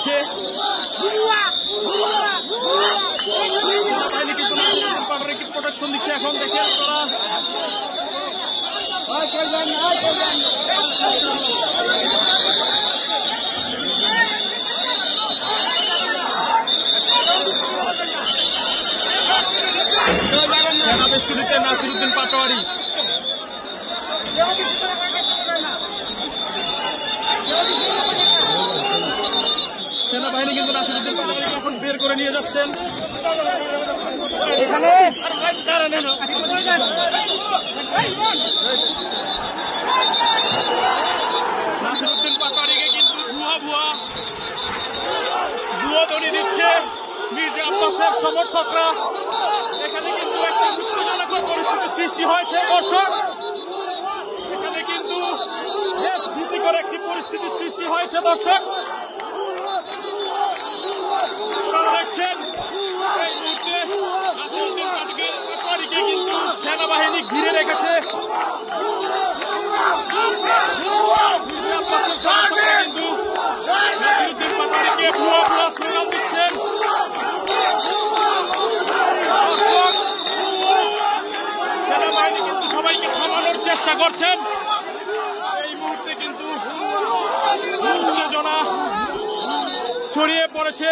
রেখেছে। সেনাবাহিনী কিন্তু প্রোটেকশন দিচ্ছে। এখন দেখেন সেনা বেষ্টনীতে নাসিরউদ্দিন পাটোয়ারি। সেনাবাহিনী কিন্তু নাসিরউদ্দিন পাটোয়ারিকে এখন বের করে নিয়ে যাচ্ছেন। নাসিরউদ্দিন পাটোয়ারিকে কিন্তু ভুয়া ধ্বনি দিচ্ছে মির্জা আব্বাসের সমর্থকরা। এখানে কিন্তু একটা উত্তেজনাকর পরিস্থিতি সৃষ্টি হয়েছে দর্শক। এখানে কিন্তু ভীতিকর একটি পরিস্থিতি সৃষ্টি হয়েছে দর্শক। দেখছেন এই মুহূর্তে নাসিরউদ্দিন পাটোয়ারিকে কিন্তু সেনাবাহিনী ঘিরে রেখেছে। কিন্তু নাসিরউদ্দিন পাটোয়ারিকে ভুয়া স্লোগান দিচ্ছেন। সেনাবাহিনী কিন্তু সবাইকে থামানোর চেষ্টা করছেন। এই মুহূর্তে কিন্তু উত্তেজনা ছড়িয়ে পড়েছে।